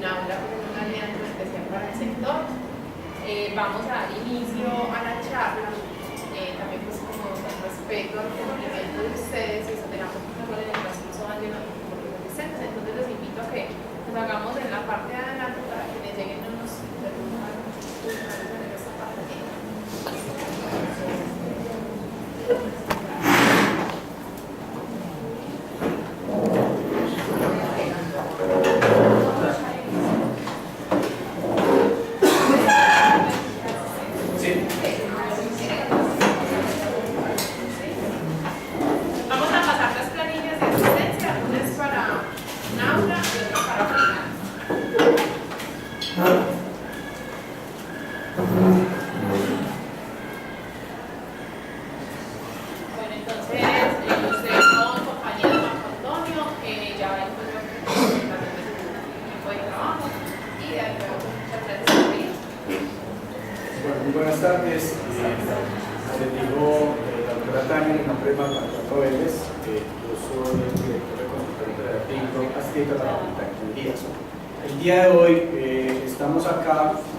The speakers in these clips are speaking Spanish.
aula con una alianza especial para el sector. Vamos a dar inicio a la charla, también pues como con respeto al cumplimiento de ustedes y esperamos que no en el transcurso van llegando por los asistentes. Entonces les invito a que nos hagamos en la parte de adelante para que les lleguen unos interrumpan en esta parte. Buenas tardes, les digo la doctora Tania, mi nombre es Marco Vélez, yo soy el director de consultoría de TICO, adscrito a la Facultad de Ingeniería. El día de hoy estamos acá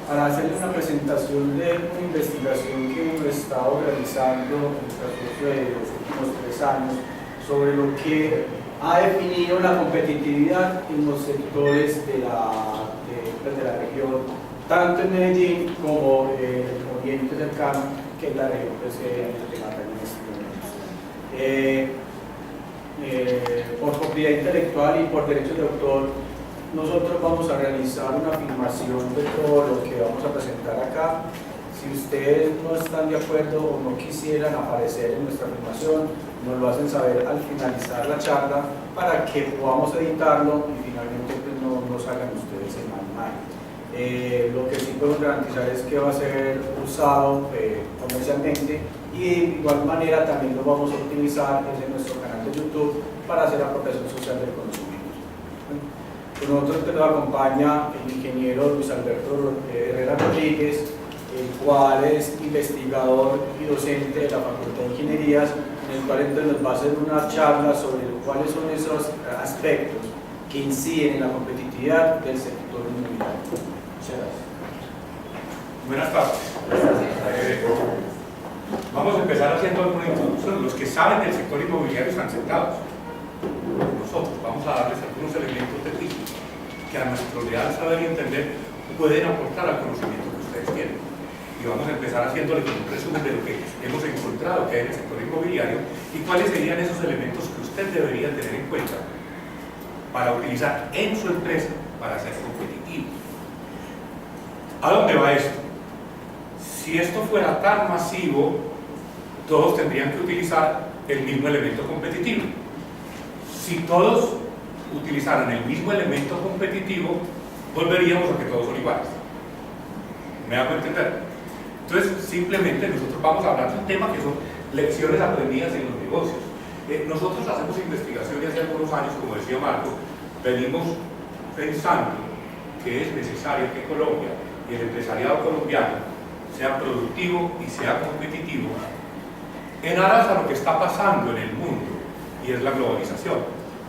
para hacerles una presentación de una investigación que hemos estado realizando en el transcurso de los últimos 3 años sobre lo que ha definido la competitividad en los sectores de la región, tanto en Medellín como en el oriente cercano, que es la región de Magdalena. Por propiedad intelectual y por derechos de autor, nosotros vamos a realizar una filmación de todo lo que vamos a presentar acá. Si ustedes no están de acuerdo o no quisieran aparecer en nuestra filmación, nos lo hacen saber al finalizar la charla para que podamos editarlo y finalmente pues, no salgan ustedes en mal. Lo que sí podemos garantizar es que va a ser usado comercialmente y de igual manera también lo vamos a utilizar desde nuestro canal de YouTube para hacer apropiación social del conocimiento. Con nosotros nos acompaña el ingeniero Luis Alberto Herrera Rodríguez, el cual es investigador y docente de la Facultad de Ingenierías, en el cual entonces nos va a hacer una charla sobre cuáles son esos aspectos que inciden en la competitividad del sector inmobiliario. Muchas gracias. Buenas tardes. Vamos a empezar haciendo alguna introducción. Los que saben del sector inmobiliario están sentados. Nosotros vamos a darles algunos elementos de juicio que a nuestro real saber y entender pueden aportar al conocimiento que ustedes tienen. Y vamos a empezar haciéndoles un resumen de lo que hemos encontrado que hay en el sector inmobiliario y cuáles serían esos elementos que usted debería tener en cuenta para utilizar en su empresa para ser competitivo. ¿A dónde va esto? Si esto fuera tan masivo, todos tendrían que utilizar el mismo elemento competitivo. Si todos utilizaran el mismo elemento competitivo, volveríamos a que todos son iguales. ¿Me hago entender? Entonces, simplemente nosotros vamos a hablar de un tema que son lecciones aprendidas en los negocios. Nosotros hacemos investigación hace algunos años, como decía Marco, venimos pensando que es necesario que Colombia y el empresariado colombiano sea productivo y sea competitivo en aras a lo que está pasando en el mundo, y es la globalización.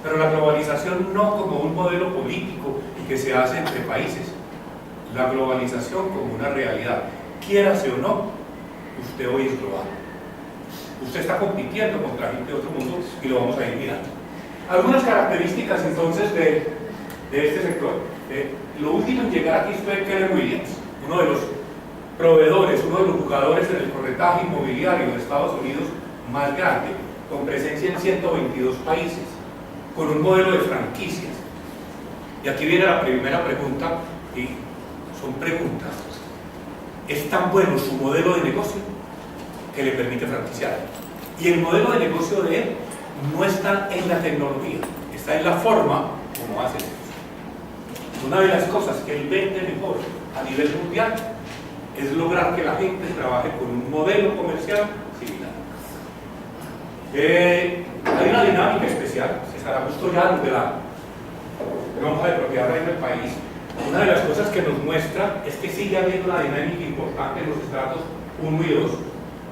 Pero la globalización no como un modelo político que se hace entre países, la globalización como una realidad. Quiérase o no, usted hoy es global. Usted está compitiendo contra gente de otro mundo y lo vamos a ir mirando. Algunas características entonces de este sector. Lo último en llegar aquí fue Keller Williams, uno de los proveedores, uno de los jugadores en el corretaje inmobiliario de Estados Unidos más grande, con presencia en 122 países, con un modelo de franquicias. Y aquí viene la primera pregunta, y son preguntas. ¿Es tan bueno su modelo de negocio que le permite franquiciar? Y el modelo de negocio de él no está en la tecnología, está en la forma como hace eso. Una de las cosas que él vende mejor a nivel mundial es lograr que la gente trabaje con un modelo comercial similar. Hay una dinámica especial. César Augusto Llano, de la Lonja de Propiedad Reina del país, una de las cosas que nos muestra es que sigue habiendo una dinámica importante en los estratos 1 y 2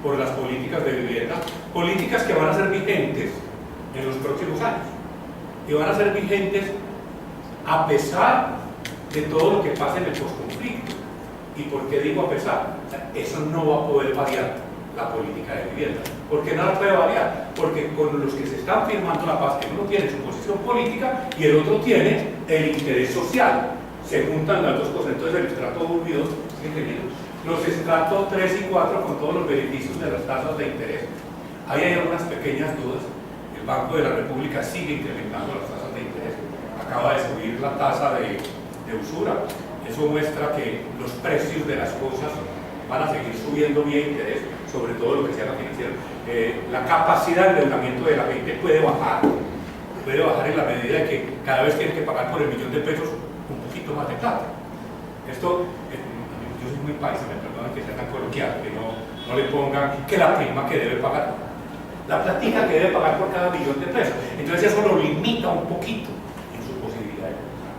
por las políticas de vivienda, políticas que van a ser vigentes en los próximos años y van a ser vigentes a pesar de todo lo que pasa en el posconflicto. ¿Y por qué digo a pesar? O sea, eso no va a poder variar la política de vivienda. ¿Por qué no la puede variar? Porque con los que se están firmando la paz, que uno tiene su posición política y el otro tiene el interés social. Se juntan las dos cosas. Entonces el estrato 1 y 2, los estratos 3 y 4 con todos los beneficios de las tasas de interés. Ahí hay algunas pequeñas dudas. El Banco de la República sigue incrementando las tasas de interés. Acaba de subir la tasa de usura. Eso muestra que los precios de las cosas van a seguir subiendo vía interés, sobre todo lo que sea la financiera. La capacidad de endeudamiento de la gente puede bajar en la medida de que cada vez tiene que pagar por el millón de pesos un poquito más de plata. Esto, yo soy muy paisa, me perdonan que sea tan coloquial, que no le pongan que la prima que debe pagar, la platica que debe pagar por cada millón de pesos. Entonces eso lo limita un poquito en su posibilidad de comprar.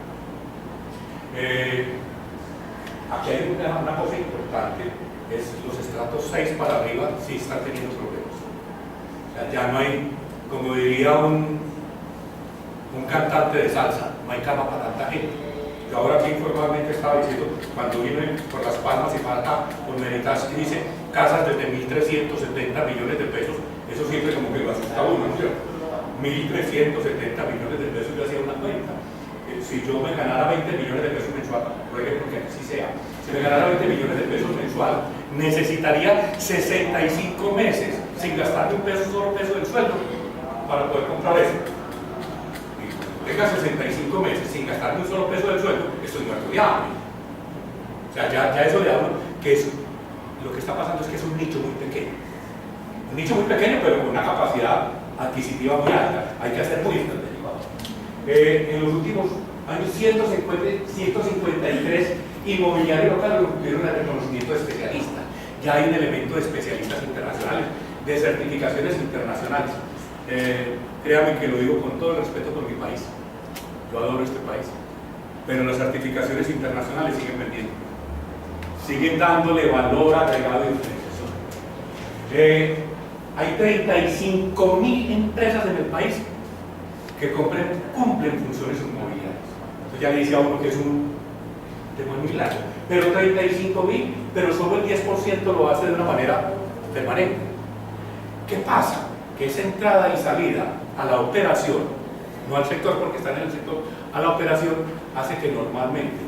Aquí hay una cosa importante, es los estratos 6 para arriba sí están teniendo problemas. O sea, ya no hay, como diría un cantante de salsa, no hay cama para tanta gente. Yo ahora aquí informalmente estaba diciendo, cuando vino por Las Palmas y para acá, por Meritas, que dice casas desde 1.370 millones de pesos, eso siempre como que lo asusta a uno, ¿no es cierto? 1.370 millones de pesos, yo hacía una cuenta. Si yo me ganara 20 millones de pesos mensual, ruegue porque así sea, si me ganara 20 millones de pesos mensual, necesitaría 65 meses sin gastarme un solo peso del sueldo para poder comprar eso. Y cuando tenga 65 meses sin gastarme un solo peso del sueldo, estoy muerto de hambre. O sea, ya eso le hablo, que es, lo que está pasando es que es un nicho muy pequeño. Un nicho muy pequeño, pero con una capacidad adquisitiva muy alta. Hay que hacer muy estratégico. En los últimos años, 153 inmobiliarios locales obtuvieron el reconocimiento de especialista. Ya hay un elemento de especialistas internacionales, de certificaciones internacionales. Créanme que lo digo con todo el respeto por mi país. Yo adoro este país. Pero las certificaciones internacionales siguen vendiendo. Siguen dándole valor agregado y diferenciación. Hay 35.000 empresas en el país que cumplen funciones inmobiliarias. Entonces ya le dice a uno que es un tema muy largo. Pero 35.000, pero solo el 10% lo hace de una manera permanente. ¿Qué pasa? Que esa entrada y salida a la operación, no al sector porque están en el sector, a la operación hace que normalmente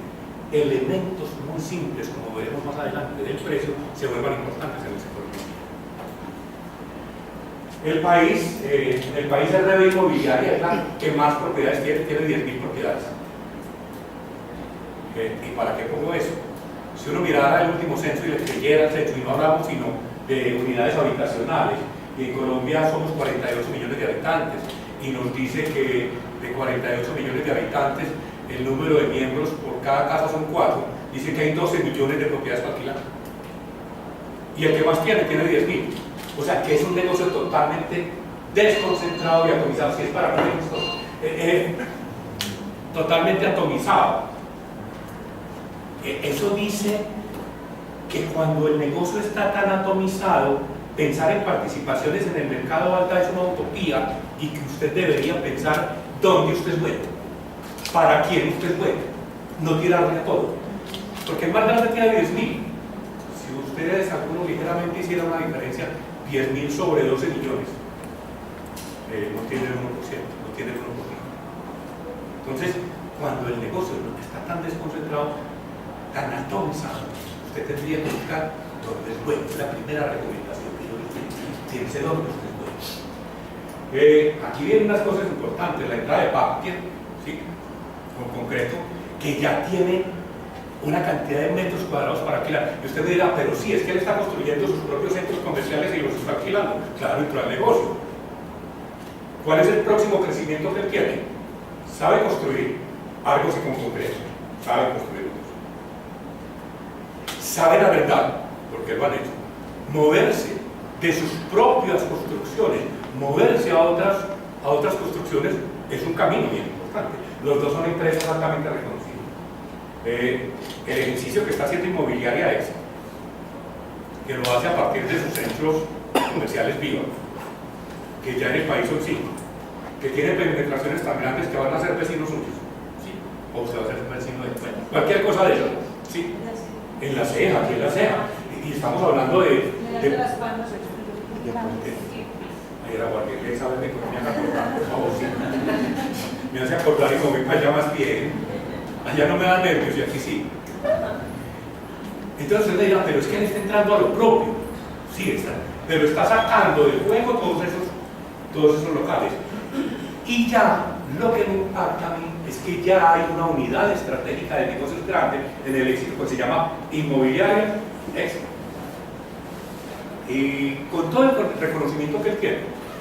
elementos muy simples, como veremos más adelante del precio, se vuelvan importantes en el sector. El país es red inmobiliaria, es la que más propiedades tiene 10.000 propiedades. ¿Y para qué pongo eso? Si uno mirara el último censo y le creyera el censo, y no hablamos sino de unidades habitacionales, y en Colombia somos 48 millones de habitantes, y nos dice que de 48 millones de habitantes, el número de miembros por cada casa son 4, dice que hay 12 millones de propiedades para alquilar. Y el que más tiene 10.000. O sea, que es un negocio totalmente desconcentrado y atomizado, si es para mí totalmente atomizado. Eso dice que cuando el negocio está tan atomizado, pensar en participaciones en el mercado alta es una utopía y que usted debería pensar dónde usted es bueno, para quién usted es bueno, no tirarle a todo. Porque el más grande tiene 10.000. Si ustedes, alguno ligeramente hiciera una diferencia, 10.000 sobre 12 millones, no tiene el 1%, no tiene el 1%. Entonces, cuando el negocio está tan desconcentrado, tan atomizado, usted tendría que buscar dónde es bueno. Es la primera recomendación que yo les doy. Fíjense dónde usted es bueno. Aquí vienen unas cosas importantes. La entrada de Papier, ¿sí? Con concreto, que ya tiene una cantidad de metros cuadrados para alquilar. Y usted me dirá, pero sí, es que él está construyendo sus propios centros comerciales y los está alquilando. Claro, entró al negocio. ¿Cuál es el próximo crecimiento que él tiene? Sabe construir algo así con concreto. Sabe construir otros. Sabe la verdad, porque lo han hecho. Moverse de sus propias construcciones, moverse a otras construcciones, es un camino bien importante. Los dos son empresas altamente reconocidas. El ejercicio que está haciendo Inmobiliaria es que lo hace a partir de sus centros comerciales vivos, que ya en el país son 5, que tiene penetraciones tan grandes que van a ser vecinos suyos, ¿sí? O usted va a ser vecino de cuenta. cualquier cosa de eso, ¿sí? En la ceja, aquí en la ceja, y estamos hablando de ahí era guardia, ¿sabes de cómo me hace acordar? Por favor, sí. Me hace acordar y me voy para allá más bien. Allá no me da nervios y aquí sí. Entonces usted me dirá, pero es que él está entrando a lo propio. Sí, está, pero está sacando del juego todos esos locales. Y ya lo que me impacta a mí es que ya hay una unidad estratégica de negocios grande en el éxito que se llama Inmobiliaria Éxito. Y con todo el reconocimiento que él tiene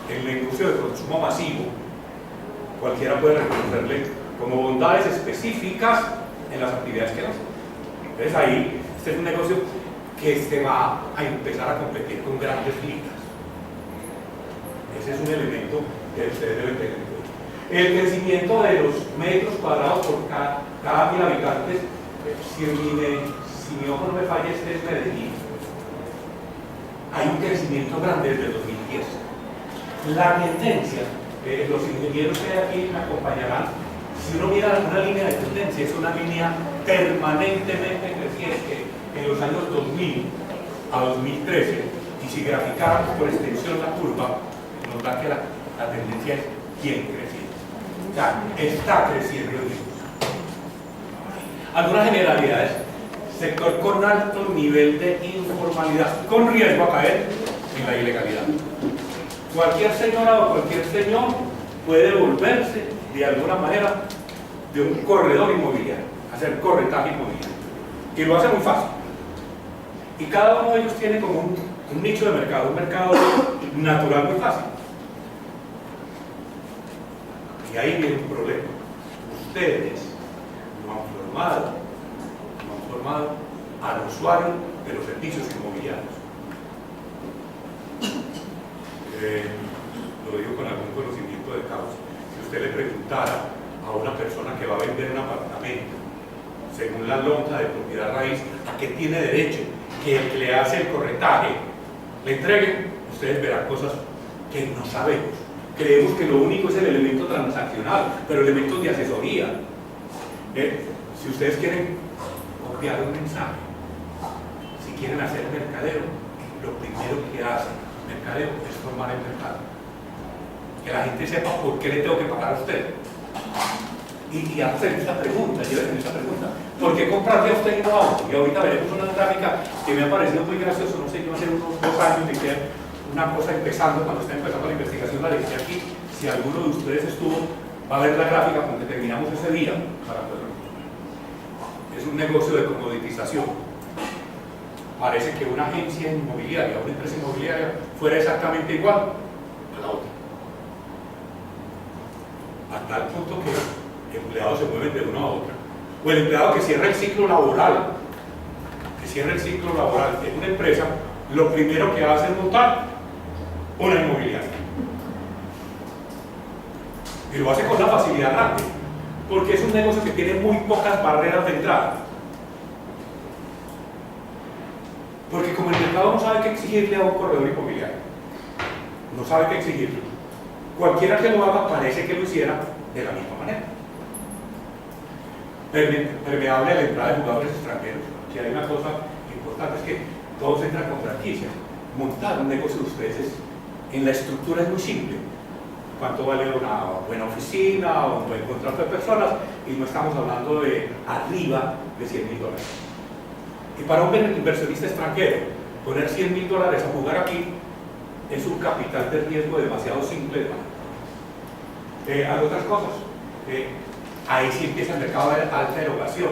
en la industria de consumo masivo, cualquiera puede reconocerle como bondades específicas en las actividades que hace. Entonces ahí, este es un negocio que se va a empezar a competir con grandes ligas. Ese es un elemento que ustedes deben tener en cuenta. El crecimiento de los metros cuadrados por cada 1000 habitantes, si mi ojo no me falla, este es Medellín. Hay un crecimiento grande desde 2010. La tendencia, los ingenieros que hay aquí me acompañarán, si uno mira una línea de tendencia, es una línea permanentemente creciente en los años 2000 a 2013, y si graficáramos por extensión la curva, nos da que la tendencia es bien creciente. O sea, está creciendo el mismo. Algunas generalidades: sector con alto nivel de informalidad, con riesgo a caer en la ilegalidad. Cualquier señora o cualquier señor puede volverse de alguna manera de un corredor inmobiliario, hacer corretaje inmobiliario, y lo hace muy fácil. Y cada uno de ellos tiene como un nicho de mercado, un mercado natural muy fácil. Y ahí viene un problema. Ustedes no han formado al usuario de los servicios inmobiliarios. Lo digo con algún conocimiento de causa. Si usted le preguntara a una persona que va a vender un apartamento, según la lonja de propiedad raíz, ¿a qué tiene derecho que el que le hace el corretaje le entregue? Ustedes verán cosas que no sabemos. Creemos que lo único es el elemento transaccional, pero elementos de asesoría. Si ustedes quieren copiar un mensaje, si quieren hacer mercadeo, lo primero que hacen mercadeo es formar el mercado. Que la gente sepa por qué le tengo que pagar a usted. Y hacer esta pregunta, lleven esta pregunta: ¿por qué comprarle a usted y no a otro? Y ahorita veremos una gráfica que me ha parecido muy gracioso, no sé, yo hace unos 2 años dije una cosa empezando, cuando está empezando la investigación, la dije aquí. Si alguno de ustedes estuvo, va a ver la gráfica cuando terminamos ese día. Es un negocio de comoditización. Parece que una agencia inmobiliaria, una empresa inmobiliaria, fuera exactamente igual a la otra. A tal punto que empleados se mueven de una a otra. O el empleado que cierra el ciclo laboral, en una empresa, lo primero que hace es montar una inmobiliaria. Y lo hace con una facilidad grande, porque es un negocio que tiene muy pocas barreras de entrada. Porque como el mercado no sabe qué exigirle a un corredor inmobiliario, no sabe qué exigirle, cualquiera que lo haga parece que lo hiciera de la misma manera. Permeable a la entrada de jugadores extranjeros. Si hay una cosa importante, es que todos entran con franquicias. Montar un negocio de ustedes en la estructura es muy simple. ¿Cuánto vale una buena oficina o un buen contrato de personas? Y no estamos hablando de arriba de $100.000. Y para un inversionista extranjero, poner $100.000 a jugar aquí es un capital de riesgo demasiado simple de manejar. Hay otras cosas. Ahí sí empieza el mercado de alta erogación.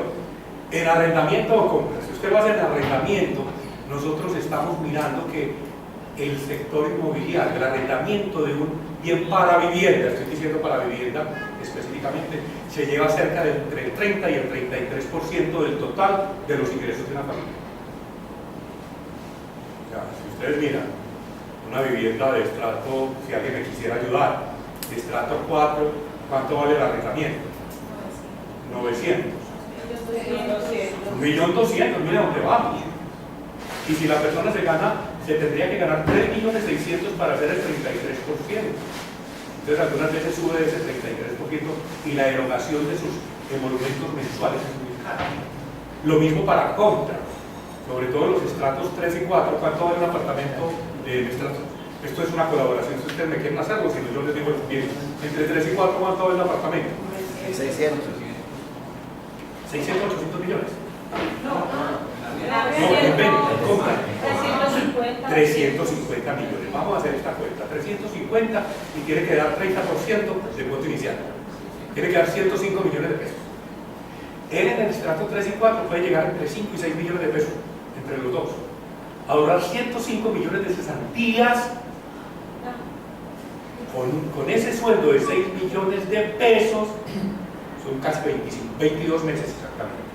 En arrendamiento o compra. Si usted va a hacer arrendamiento, nosotros estamos mirando que el sector inmobiliario, el arrendamiento de un bien para vivienda, estoy diciendo para vivienda específicamente, se lleva cerca de entre el 30 y el 33% del total de los ingresos de una familia. O sea, si ustedes miran una vivienda de estrato, si alguien me quisiera ayudar, de estrato 4, ¿cuánto vale el arrendamiento? 900. 1.200.000, mira dónde vamos. Y si la persona se tendría que ganar 3.600.000 para hacer el 33%. Entonces algunas veces sube ese 33% y la erogación de sus emolumentos mensuales es muy caro. Lo mismo para compra, sobre todo los estratos 3 y 4. ¿Cuánto vale un apartamento de estrato? Esto es una colaboración, si ustedes me quieren hacerlo, si no yo les digo bien. Entre 3 y 4, ¿cuánto vale un apartamento? 600. 600, 800 millones. No, en venta, en compra. 350. 350 millones. Vamos a hacer esta cuenta. 350 y tiene que dar 30% de cuota inicial. Tiene que dar 105 millones de pesos. Él en el estrato 3 y 4 puede llegar entre 5 y 6 millones de pesos entre los dos. Ahorrar 105 millones de cesantías con ese sueldo de 6 millones de pesos son casi 22 meses exactamente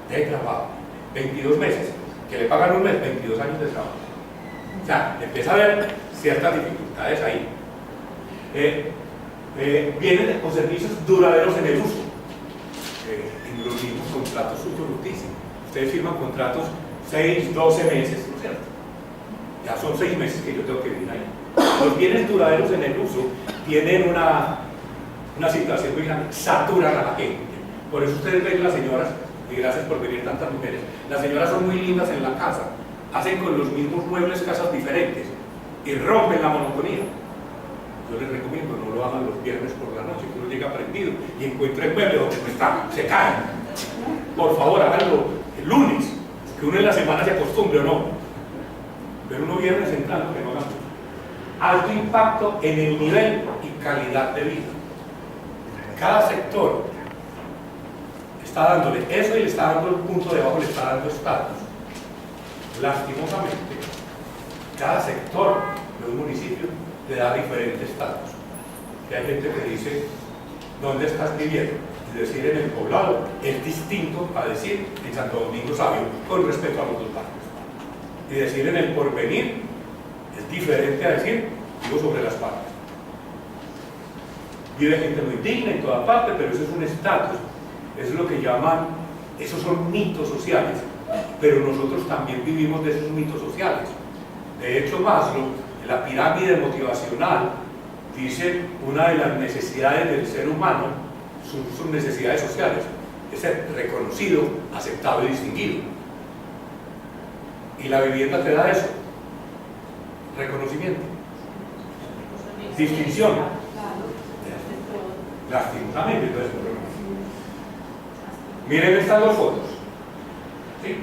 de trabajo. 22 meses, que le pagan un mes, 22 años de trabajo. O sea, empieza a haber ciertas dificultades ahí. Vienen con servicios duraderos en el uso. En los mismos contratos usufructísimos. Ustedes firman contratos 6, 12 meses, ¿no es cierto? Ya son 6 meses que yo tengo que vivir ahí. Los bienes duraderos en el uso tienen una situación muy grande, saturan a la gente. Por eso ustedes ven las señoras, y gracias por venir tantas mujeres, las señoras son muy lindas en la casa, hacen con los mismos muebles casas diferentes y rompen la monotonía. Yo les recomiendo, no lo hagan los viernes por la noche, que uno llega prendido y encuentra el mueble donde no está, se cae. Por favor, háganlo el lunes, que uno en la semana se acostumbre o no. Pero uno viernes entrando, que no hagan alto impacto en el nivel y calidad de vida. Cada sector está dándole eso y le está dando el punto de abajo, le está dando estatus. Lastimosamente, cada sector de un municipio le da diferente estatus. Y hay gente que dice, ¿dónde estás viviendo? Y decir en el Poblado es distinto a decir en Santo Domingo Sabio, con respecto a los dos barrios. Y decir en el Porvenir es diferente a decir, digo, sobre las partes. Vive gente muy digna en toda parte, pero eso es un estatus. Eso es lo que llaman, esos son mitos sociales. Pero nosotros también vivimos de esos mitos sociales. De hecho, Maslow, en la pirámide motivacional, dice una de las necesidades del ser humano son sus necesidades sociales, es ser reconocido, aceptado y distinguido. Y la vivienda te da eso, reconocimiento, distinción. Lastimosamente, entonces, miren estas dos fotos. ¿Sí?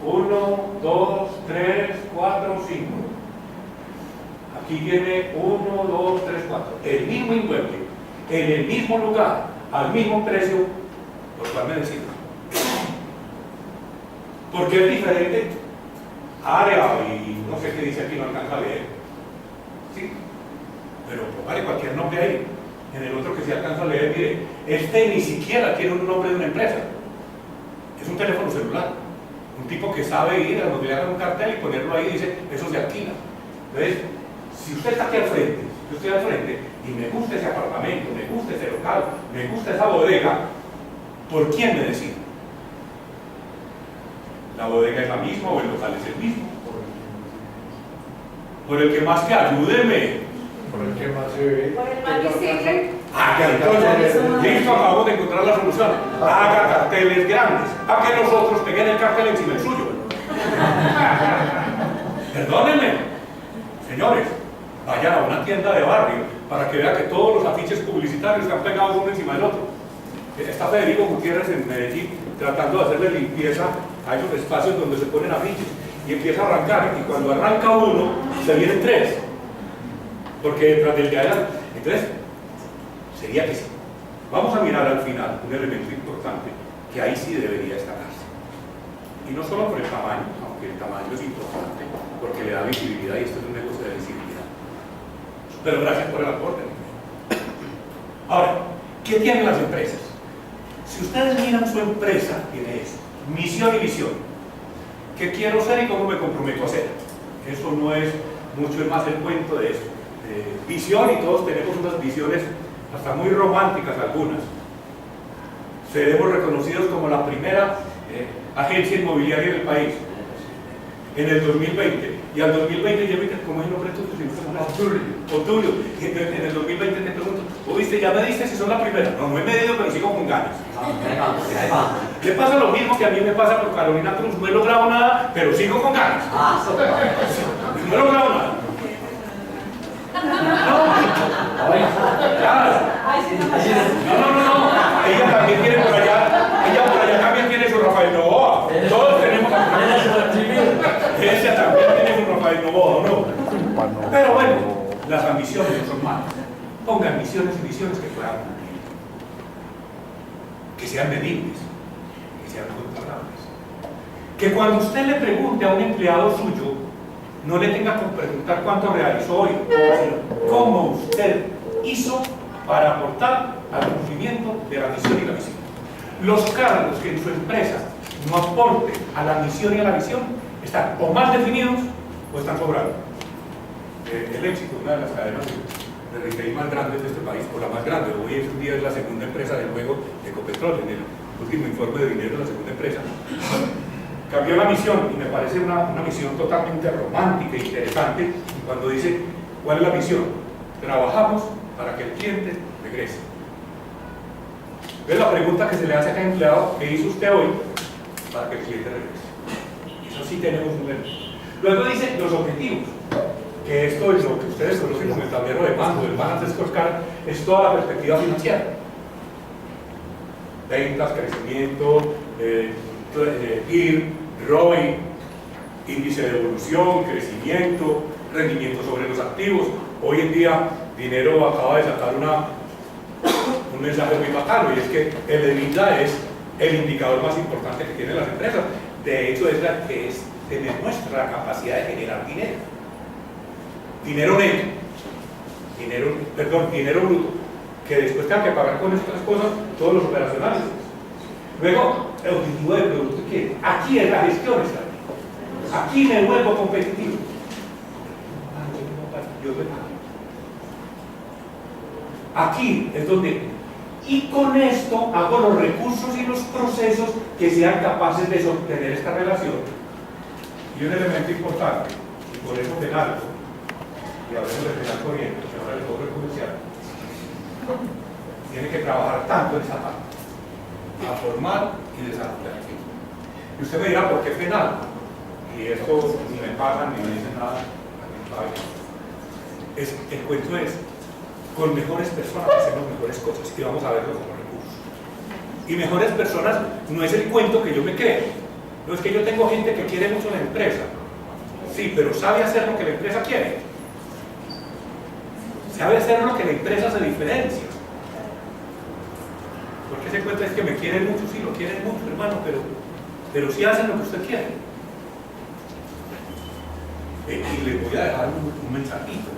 1, 2, 3, 4, 5. Aquí tiene 1, 2, 3, 4. El mismo inmueble, en el mismo lugar, al mismo precio, ¿por cuál me decido? Porque es diferente área y no sé qué dice aquí, no alcanza a leer. ¿Sí? Pero póngale cualquier nombre ahí. En el otro que sí alcanza a leer, mire, este ni siquiera tiene un nombre de una empresa. Es un teléfono celular. Un tipo que sabe ir a donde le hagan un cartel y ponerlo ahí y dice, eso se alquila. Entonces, si usted está aquí al frente, yo estoy al frente y me gusta ese apartamento, me gusta ese local, me gusta esa bodega, ¿por quién me decido? ¿La bodega es la misma o el local es el mismo? Por el que más que ayúdeme. Por el que más se ve. Por el más visible. Ah, ya, entonces, listo, acabamos de encontrar la solución. Haga carteles grandes, a que nosotros peguen el cartel encima del suyo. Perdónenme, señores, vayan a una tienda de barrio para que vean que todos los afiches publicitarios están pegados uno encima del otro. Está Federico Gutiérrez en Medellín tratando de hacerle limpieza a esos espacios donde se ponen afiches y empieza a arrancar, y cuando arranca uno, se vienen 3. Porque detrás del que adelante. Entonces, sería que sí. Vamos a mirar al final un elemento importante que ahí sí debería destacarse. Y no solo por el tamaño, aunque el tamaño es importante, porque le da visibilidad y esto es un negocio de visibilidad. Pero gracias por el aporte. Ahora, ¿qué tienen las empresas? Si ustedes miran su empresa, tiene eso: misión y visión. ¿Qué quiero ser y cómo me comprometo a ser? Eso no es mucho más el cuento de eso. Visión, y todos tenemos unas visiones hasta muy románticas algunas. Seremos reconocidos como la primera agencia inmobiliaria del país en el 2020, y al 2020 ya vi, ¿cómo es el nombre tuyo? Obdulio. En el 2020 te pregunto, Oíste, ya me diste si son la primera. No, no he medido, pero sigo con ganas. Le pasa lo mismo que a mí me pasa con Carolina Cruz. No he logrado nada, pero sigo con ganas. No he logrado nada. Claro. No. Ella también tiene por allá también tiene su Rafael Novoa. Todos tenemos. Ella también tiene su Rafael Novoa, ¿no? Pero bueno, las ambiciones no son malas. Pongan misiones y visiones que puedan cumplir. Que sean medibles, que sean controlables. Que cuando usted le pregunte a un empleado suyo, no le tenga que preguntar cuánto realizó hoy, sino cómo usted hizo para aportar al cumplimiento de la misión y la visión. Los cargos que en su empresa no aporten a la misión y a la visión están o mal definidos o están sobrados. El éxito, una de las cadenas de retail más grandes de este país, o la más grande, hoy en día es la segunda empresa del juego de Ecopetrol, en el último informe de dinero, la segunda empresa, cambió la misión y me parece una misión totalmente romántica e interesante cuando dice, ¿cuál es la misión? Trabajamos para que el cliente regrese. ¿Ves la pregunta que se le hace a cada empleado? ¿Qué hizo usted hoy para que el cliente regrese? Eso sí tenemos un lema. Luego dice los objetivos, que esto es lo que ustedes conocen como el tablero de mando, el Balance Scorecard, es toda la perspectiva financiera. Ventas, crecimiento, IR, ROI, índice de evolución, crecimiento, rendimiento sobre los activos. Hoy en día, Dinero acaba de sacar un mensaje muy bacano, y es que el EBITDA es el indicador más importante que tienen las empresas. De hecho, es la que demuestra la capacidad de generar dinero. Dinero neto, dinero bruto, que después tengan que pagar con estas cosas todos los operacionales. Luego, el objetivo del producto, ¿qué? Aquí es la gestión, aquí me vuelvo competitivo. Aquí es donde, y con esto hago los recursos y los procesos que sean capaces de sostener esta relación. Y un elemento importante, y por eso Penalco, y hablemos de Penal Corriente, que ahora el pobre comercial, tiene que trabajar tanto en esa parte, a formar y desarrollar. Y usted me dirá, ¿por qué Penal? Y esto ni me pagan ni me dicen nada. El cuento es, con mejores personas hacemos mejores cosas y vamos a verlo como recursos. Y mejores personas no es el cuento que yo me creo. No es que yo tengo gente que quiere mucho la empresa. Sí, pero sabe hacer lo que la empresa quiere. Sabe hacer lo que la empresa se diferencia. Porque ese cuento es que me quieren mucho, sí, lo quieren mucho, hermano, pero sí hacen lo que usted quiere. Y les voy a dejar un mensajito.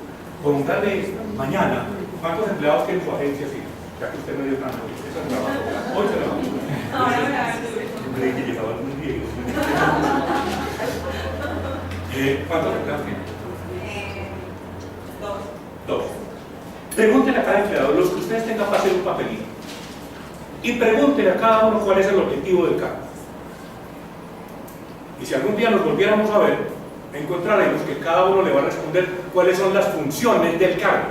Póngale mañana, ¿cuántos empleados tiene su agencia? Sí, ya que usted me dio tanto. Esa es la hoy se la vamos. Yo creí que llegaban muy viejos. ¿Cuántos empleados tiene? Dos. Pregúntenle a cada empleado, los que ustedes tengan para hacer un papelito, y pregúntenle a cada uno cuál es el objetivo del cargo. Y si algún día nos volviéramos a ver, encontraremos que cada uno le va a responder cuáles son las funciones del cargo.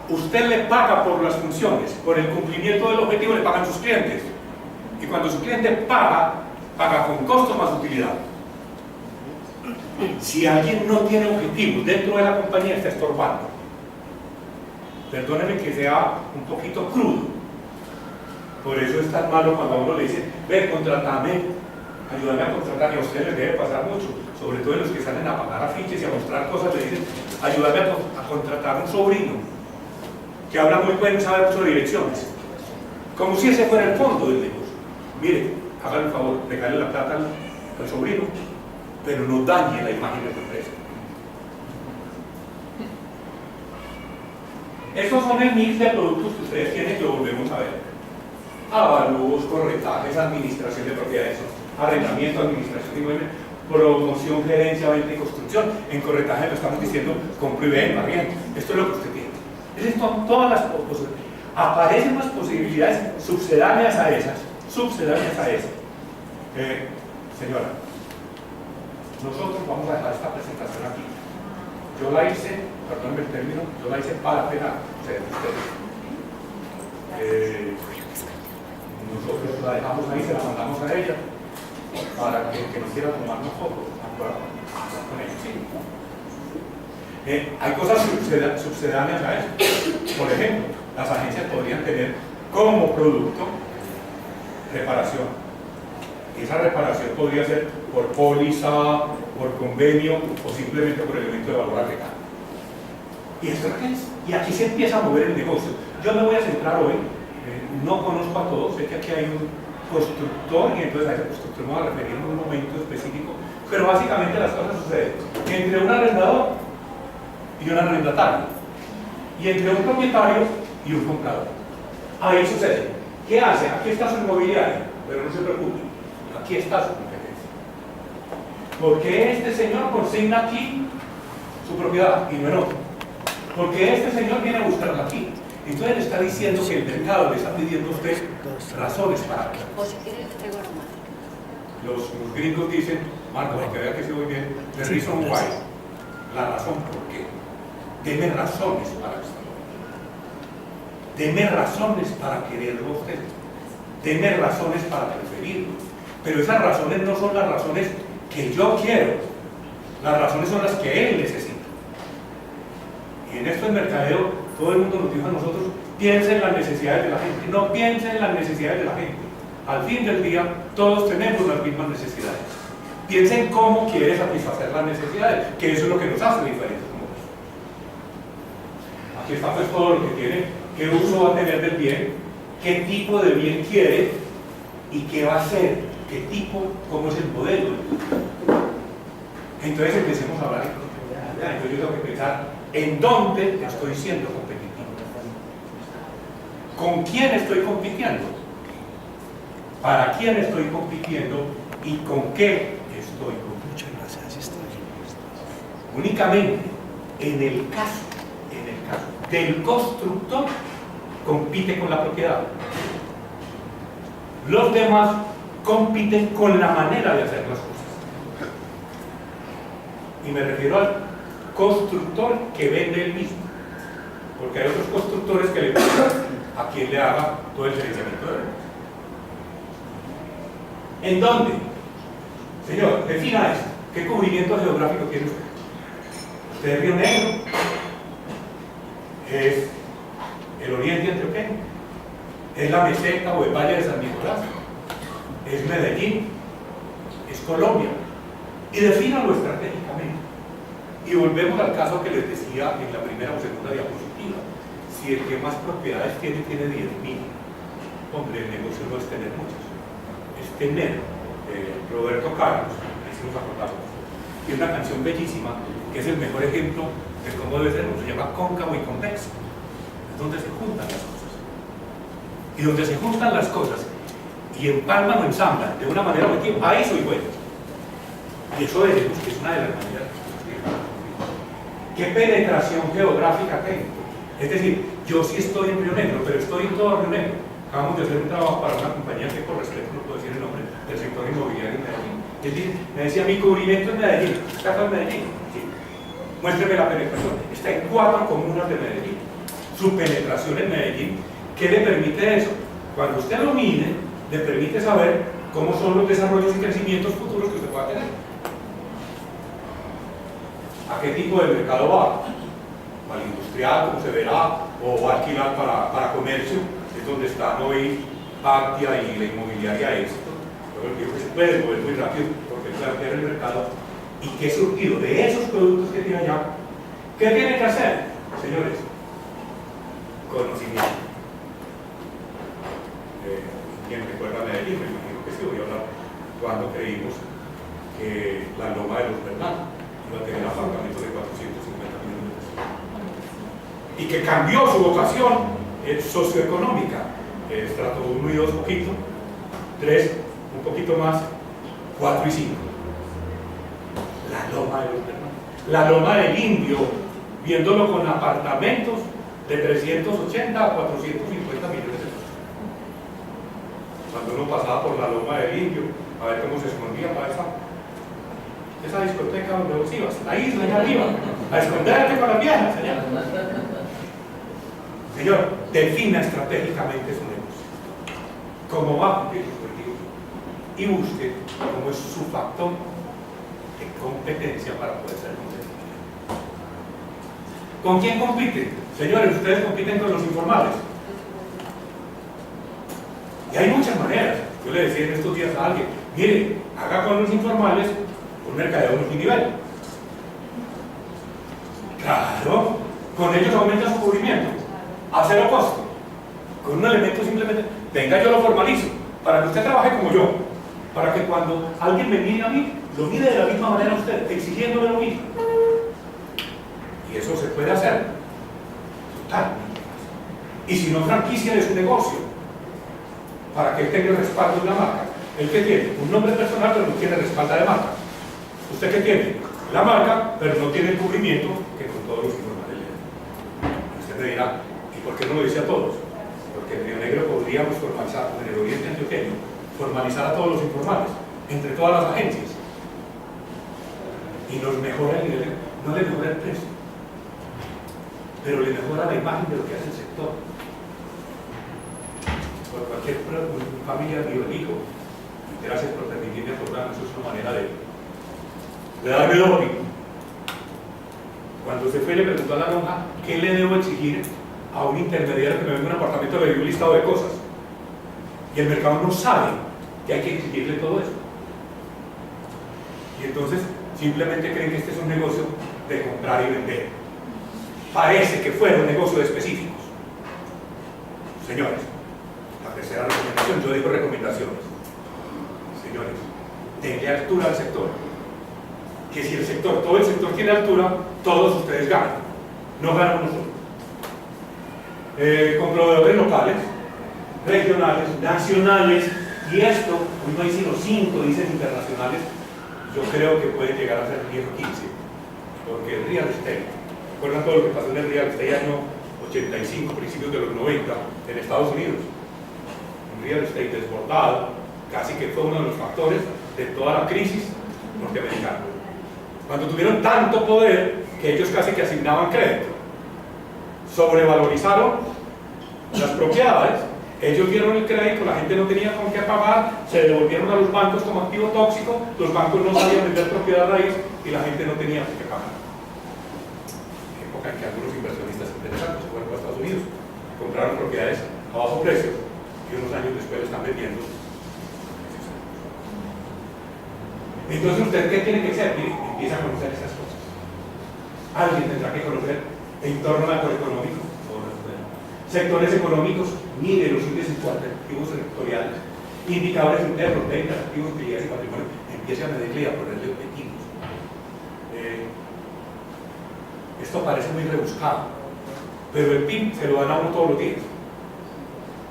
Usted le paga por las funciones, por el cumplimiento del objetivo le pagan sus clientes. Y cuando su cliente paga con costo más utilidad. Si alguien no tiene objetivos dentro de la compañía, está estorbando. Perdónenme que sea un poquito crudo. Por eso es tan malo cuando a uno le dice, ve, contrátame, ayúdame a contratar, y a ustedes les debe pasar mucho, sobre todo los que salen a pagar afiches y a mostrar cosas, le dicen, ayúdame a contratar un sobrino, que habla muy bien y sabe mucho de direcciones, como si ese fuera el fondo del negocio. Mire, hágale el favor, regale la plata al sobrino, pero no dañe la imagen de tu empresa. Estos son el mix de productos que ustedes tienen, que lo volvemos a ver. Avalúos, corretajes, administración de propiedades, arrendamiento, administración de inmuebles, promoción, gerencia, venta y construcción. En corretaje lo estamos diciendo, compro y vendo, arriendo. Esto es lo que usted tiene. Esas son todas las posibilidades. Aparecen las posibilidades subsedáneas a esas. Señora, nosotros vamos a dejar esta presentación aquí. yo la hice, perdónenme el término, yo la hice para pegar, ustedes. Nosotros la dejamos ahí, se la mandamos a ella para que nos quiera tomarnos fotos. Con ella, sí. Hay cosas subsedáneas a eso. Por ejemplo, las agencias podrían tener como producto reparación. Esa reparación podría ser por póliza, por convenio o simplemente por elemento de valor agregado. ¿Y esto qué es? Y aquí se empieza a mover el negocio. Yo me voy a centrar hoy, no conozco a todos, sé que aquí hay un constructor y entonces a ese constructor me voy a referir en un momento específico, pero básicamente las cosas suceden entre un arrendador y un arrendatario, y entre un propietario y un comprador. Ahí sucede. ¿Qué hace? Aquí está su inmobiliaria, pero no se preocupe, aquí está su competencia. Porque este señor consigna aquí su propiedad y no en otro. Porque este señor viene a buscarla aquí. Entonces le está diciendo que el mercado le está pidiendo a usted razones para que. Los gringos dicen, Marco, para que vea que se oye bien, the reason why, la razón por qué. Deme razones para esto. Deme razones para quererlo a usted. Deme razones para preferirlo. Pero esas razones no son las razones que yo quiero. Las razones son las que él necesita. Y en esto del mercadeo, todo el mundo nos dijo a nosotros, piensen en las necesidades de la gente. No piensen en las necesidades de la gente. Al fin del día, todos tenemos las mismas necesidades. Piensen cómo quiere satisfacer las necesidades, que eso es lo que nos hace diferentes como nosotros. Aquí está pues todo lo que tiene, qué uso va a tener del bien, qué tipo de bien quiere y qué va a hacer, qué tipo, cómo es el modelo. Entonces empecemos a hablar. Entonces yo tengo que pensar en dónde estoy siendo competitivo, con quién estoy compitiendo, para quién estoy compitiendo y con qué estoy compitiendo. Únicamente en el caso del constructor compite con la propiedad. Los demás compiten con la manera de hacer las cosas. Y me refiero al constructor que vende el mismo, porque hay otros constructores que le piden a quien le haga todo el gerenciamiento de ventas. ¿En dónde? Señor, defina esto. ¿Qué cubrimiento geográfico tiene usted? ¿Usted es Río Negro? ¿Es el oriente antioqueño? ¿Es la meseta o el valle de San Nicolás? ¿Es Medellín? ¿Es Colombia? Y defínalo estratégicamente. Y volvemos al caso que les decía en la primera o segunda diapositiva. Si el que más propiedades tiene 10.000, hombre, el negocio no es tener muchas, es tener. Roberto Carlos, ahí sí nos acordamos, tiene una canción bellísima que es el mejor ejemplo de cómo debe ser, se llama Cóncavo y Convexo, es donde se juntan las cosas. Y donde se juntan las cosas y empalman o ensamblan de una manera objetiva, ahí soy bueno. Y eso es una de las maneras. ¿Qué penetración geográfica tengo? Es decir, yo sí estoy en Río Negro, pero estoy en todo Río Negro. Acabamos de hacer un trabajo para una compañía que por respeto no puedo decir el nombre, del sector inmobiliario en Medellín. Es decir, me decía, mi cubrimiento en Medellín. ¿Está acá en Medellín? Sí. Muéstreme la penetración. Está en 4 comunas de Medellín. Su penetración en Medellín, ¿qué le permite eso? Cuando usted lo mide, le permite saber cómo son los desarrollos y crecimientos futuros que usted pueda tener. ¿A qué tipo de mercado va? ¿Al industrial, como se verá? ¿O va a alquilar para comercio? Es donde están hoy Pactia y la inmobiliaria Éxito. Yo creo que se puede mover muy rápido porque puede ampliar el mercado. ¿Y qué surgido de esos productos que tiene allá? ¿Qué tiene que hacer, señores? Conocimiento. ¿Quién recuerda Medellín? Me imagino que sí, voy a hablar cuando creímos que la Loma de los Bernal iba a tener apartamentos de 450 millones de pesos. Y que cambió su vocación socioeconómica. Estrato 1 y 2 poquito, 3 un poquito más, 4 y 5. La Loma de los Bernal. La Loma del Indio, viéndolo con apartamentos de 380 a 450 millones de pesos. Cuando uno pasaba por la Loma del Indio, a ver cómo se escondía para esa discoteca donde vos ibas, la isla allá arriba, A esconderte con las viejas, señor. Señor, defina estratégicamente su negocio. ¿Cómo va a cumplir sus objetivos? Y busque cómo es su factor de competencia para poder ser competitivo. ¿Con quién compiten? Señores, ustedes compiten con los informales. Y hay muchas maneras. Yo le decía en estos días a alguien, mire, haga con los informales un mercadeo multinivel. Claro, con ellos aumenta su cubrimiento a cero costo. Con un elemento simplemente, venga, yo lo formalizo, para que usted trabaje como yo, para que cuando alguien me mire a mí, lo mire de la misma manera a usted, exigiéndole lo mismo. Y eso se puede hacer totalmente. Y si no, franquicia de su negocio, para que él tenga el respaldo de una marca. ¿El que tiene? Un nombre personal, pero no tiene respaldo de marca. ¿Usted qué tiene? La marca, pero no tiene el cubrimiento que con todos los informales le dan. Usted me dirá, ¿y por qué no lo dice a todos? Porque en Río Negro podríamos formalizar, en el Oriente Antioqueño, formalizar a todos los informales, entre todas las agencias. Y nos mejora el nivel, no le mejora el precio, pero le mejora la imagen de lo que hace el sector. Por cualquier familia biológico, gracias por permitirme acordar, eso es una manera de darme doble. Cuando se fue, le preguntó a la monja, ¿qué le debo exigir a un intermediario que me vende un apartamento, le dio un listado de cosas? Y el mercado no sabe que hay que exigirle todo eso. Y entonces simplemente creen que este es un negocio de comprar y vender. Parece que fuera un negocio de específicos. Señores, la tercera recomendación, yo digo recomendaciones. Señores, denle altura al sector. Que si el sector, todo el sector tiene altura, todos ustedes ganan. No ganan nosotros. Con proveedores locales, regionales, nacionales, y esto, hoy no hay sino 5, dicen internacionales, yo creo que puede llegar a ser 10 o 15, porque el real estate, recuerdan todo lo que pasó en el real estate año 85, principios de los 90 en Estados Unidos, un real estate desbordado, casi que fue uno de los factores de toda la crisis norteamericana. Cuando tuvieron tanto poder que ellos casi que asignaban crédito, sobrevalorizaron las propiedades, ellos dieron el crédito, la gente no tenía con qué pagar, se devolvieron a los bancos como activo tóxico, los bancos no sabían vender propiedad raíz y la gente no tenía con qué pagar. Época en que algunos inversionistas interesantes se fueron a Estados Unidos, compraron propiedades a bajo precio y unos años después lo están vendiendo. Entonces, ¿usted qué tiene que hacer? Mire, empieza a conocer esas cosas. Alguien tendrá que conocer entorno macroeconómico, sectores económicos, mide los índices cuantitativos sectoriales, indicadores internos, ventas, activos, utilidades y patrimonio, empiece a medirle y a ponerle objetivos. Esto parece muy rebuscado, pero el PIB se lo dan a uno todos los días.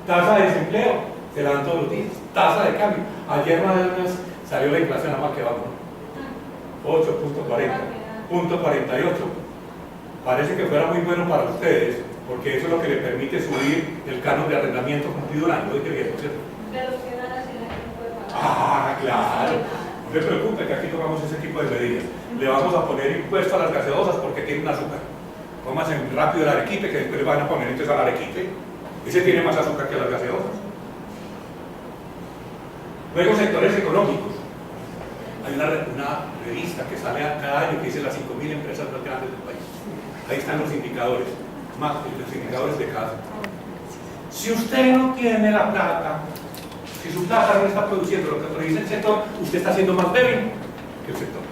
Tasa de desempleo, se la dan todos los días. Tasa de cambio, ayer salió la inflación a más que va por 8.40, 0.48. Parece que fuera muy bueno para ustedes, porque eso es lo que le permite subir el canon de arrendamiento cumplido un año. ¿Cierto? Pero que nada si la gente puede pagar. Ah, claro. No se preocupe que aquí tomamos ese tipo de medidas. Le vamos a poner impuesto a las gaseosas porque tienen azúcar. Cómase rápido el arequipe, que después le van a poner entonces al arequipe. Ese tiene más azúcar que las gaseosas. Luego, sectores económicos. Hay una revista que sale cada año que dice las 5.000 empresas más grandes del país. Ahí están los indicadores, más los indicadores de cada sector. Si usted no tiene la plata, si su plata no está produciendo lo que produce el sector, usted está siendo más débil que el sector.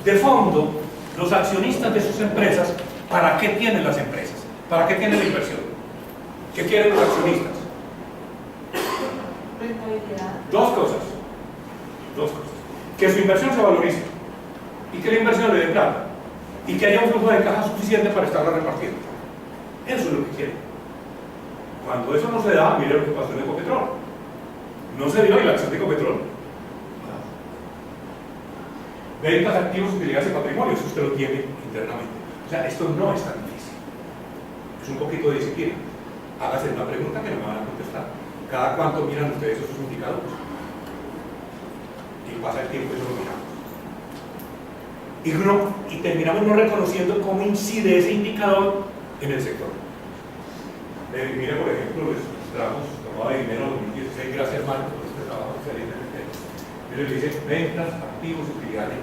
De fondo, los accionistas de sus empresas, ¿para qué tienen las empresas? ¿Para qué tienen la inversión? ¿Qué quieren los accionistas? Dos cosas. Que su inversión se valorice y que la inversión le dé plata y que haya un flujo de caja suficiente para estarla repartiendo. Eso es lo que quieren. Cuando eso no se da, mire lo que pasó en Ecopetrol. No se dio y la acción de Ecopetrol. Ventas, activos, utilidades y patrimonio, eso usted lo tiene internamente. O sea, esto no es tan difícil. Es un poquito de disciplina. Hágase una pregunta que no me van a contestar. ¿Cada cuánto miran ustedes esos indicadores? Y pasa el tiempo y eso lo miramos. y terminamos no reconociendo cómo incide ese indicador en el sector. Mire, por ejemplo, los tramos tomados de dinero 2016, gracias Marco por este trabajo excelente. Mire, dice ventas, activos, utilidades.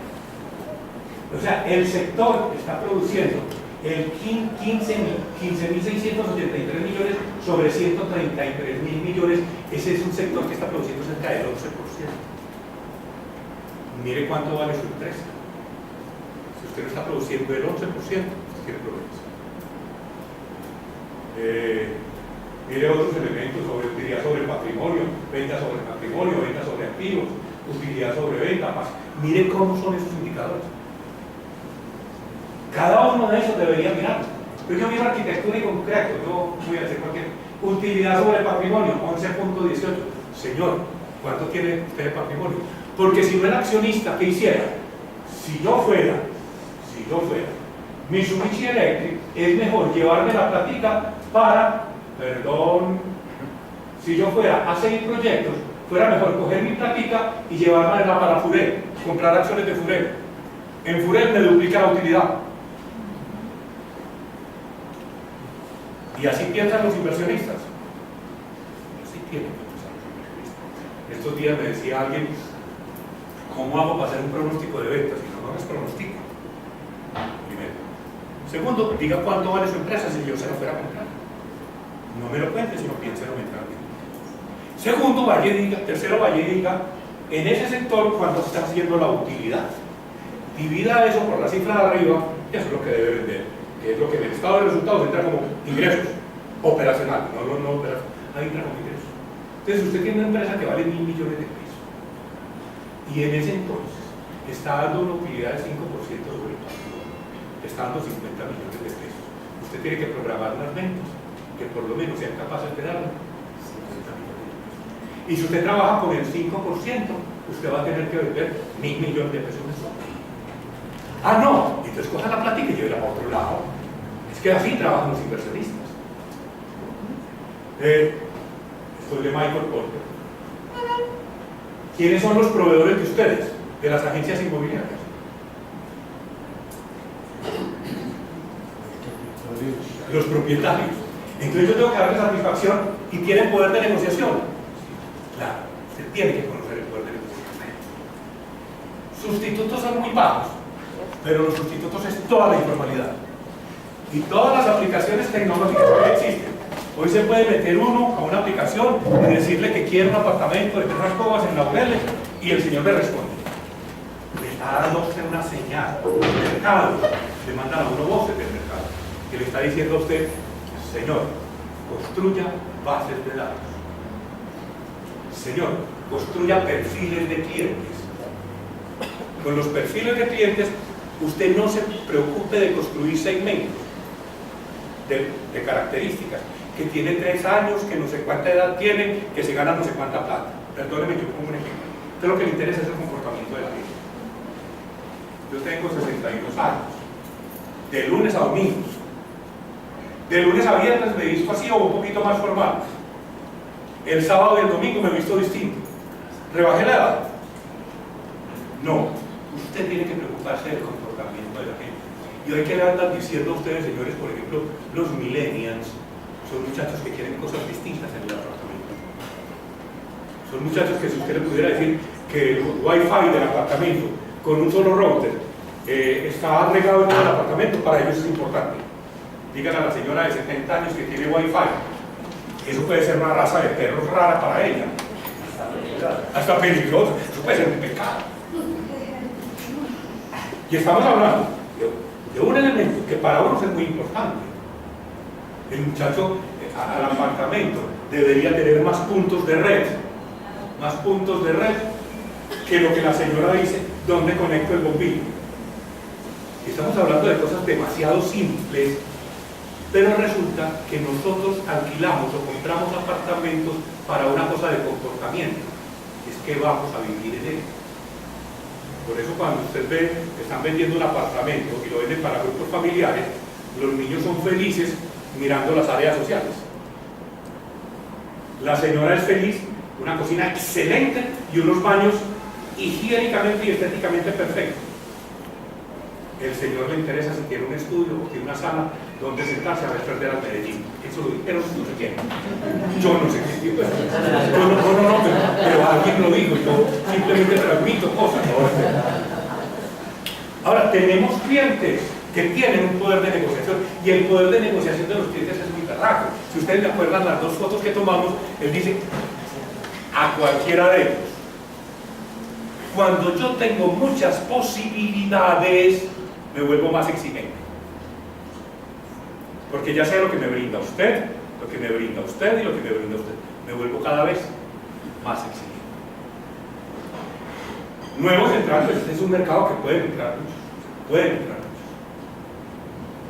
O sea, el sector está produciendo el 15.683 millones sobre 133.000 millones. Ese es un sector que está produciendo cerca del 11%. Mire cuánto vale su empresa. Si usted no está produciendo el 11%, usted tiene problemas. Mire otros elementos sobre utilidad sobre patrimonio, venta sobre patrimonio, venta sobre activos, utilidad sobre venta, más. Mire cómo son esos indicadores. Cada uno de esos debería mirar. Pero yo miro arquitectura y concreto, yo voy a decir cualquier. Utilidad sobre patrimonio, 11.18. Señor, ¿cuánto tiene usted de patrimonio? Porque si no era accionista, ¿qué hiciera? Si yo fuera Mitsubishi Electric, es mejor llevarme la plática para, si yo fuera a seguir proyectos, fuera mejor coger mi plática y llevármela para Furel, comprar acciones de Furel. En Furel me duplica la utilidad. Y así piensan los inversionistas. Así tienen que pensar los inversionistas. Estos días me decía alguien, ¿cómo hago para hacer un pronóstico de ventas? Si no hagas pronóstico. Primero. Segundo, diga cuánto vale su empresa si yo se la fuera a comprar. No me lo cuente, sino piénselo mentalmente. Segundo, vaya y diga. Tercero, vaya y diga, en ese sector, ¿cuánto está haciendo la utilidad? Divida eso por la cifra de arriba, eso es lo que debe vender, que es lo que en el estado de resultados entra como ingresos operacionales, no operacionales, ahí entra como ingresos. Entonces usted tiene una empresa que vale 1.000 millones de pesos y en ese entonces está dando una utilidad de 5% sobre el patrimonio, está dando 50 millones de pesos. Usted tiene que programar unas ventas que por lo menos sean capaces de darle 50 millones de pesos. Y si usted trabaja con el 5%, usted va a tener que vender 1.000 millones de pesos mensuales. Ah, no, entonces coja la plática y llévela para otro lado. Es que así trabajan los inversionistas. Esto es de Michael Porter. ¿Quiénes son los proveedores de ustedes? De las agencias inmobiliarias. Los propietarios. Entonces yo tengo que darle satisfacción y tienen poder de negociación. Claro, usted tiene que conocer el poder de negociación. Sustitutos son muy bajos, pero los sustitutos es toda la informalidad. Y todas las aplicaciones tecnológicas que existen. Hoy se puede meter uno a una aplicación y decirle que quiere un apartamento de 3 alcobas en Laureles y el señor le responde. Le está dando usted una señal del mercado, le mandan a uno voces del mercado, que le está diciendo a usted, señor, construya bases de datos. Señor, construya perfiles de clientes. Con los perfiles de clientes, usted no se preocupe de construir segmentos de características, que tiene 3 años, que no sé cuánta edad tiene, que se gana no sé cuánta plata. Perdóneme, yo pongo un ejemplo. Entonces lo que le interesa es el comportamiento de la gente. Yo tengo 62 años, de lunes a domingo. De lunes a viernes me visto así o un poquito más formal. El sábado y el domingo me visto distinto. ¿Rebajé la edad? No. Usted tiene que preocuparse del comportamiento de la gente. Y hoy que le andan diciendo a ustedes, señores, por ejemplo, los millennials son muchachos que quieren cosas distintas en el apartamento. Son muchachos que si usted le pudiera decir que el wifi del apartamento con un solo router está regado en todo el apartamento, para ellos es importante. Digan a la señora de 70 años que tiene wifi, eso puede ser una raza de perros rara para ella, hasta peligrosa, eso puede ser un pecado. Y estamos hablando de un elemento que para uno es muy importante. El muchacho al apartamento debería tener más puntos de red que lo que la señora dice, ¿dónde conecto el bombillo? Estamos hablando de cosas demasiado simples, pero resulta que nosotros alquilamos o compramos apartamentos para una cosa de comportamiento, es que vamos a vivir en él. Por eso cuando usted ve que están vendiendo un apartamento y lo venden para grupos familiares, los niños son felices mirando las áreas sociales. La señora es feliz, una cocina excelente y unos baños higiénicamente y estéticamente perfectos. el señor le interesa si tiene un estudio o tiene una sala donde sentarse a ver perder al Medellín. Eso lo dijeron no sé quién. Yo no sé qué tipo. No, pero alguien lo dijo, yo simplemente transmito cosas. Ahora, tenemos clientes que tienen un poder de negociación, y el poder de negociación de los clientes es muy berraco. Si ustedes me acuerdan las dos fotos que tomamos, él dice a cualquiera de ellos: cuando yo tengo muchas posibilidades, me vuelvo más exigente. Porque ya sé lo que me brinda usted, lo que me brinda usted y lo que me brinda usted. Me vuelvo cada vez más exigente. Nuevos entrantes, este es un mercado que pueden entrar muchos, pueden entrar muchos.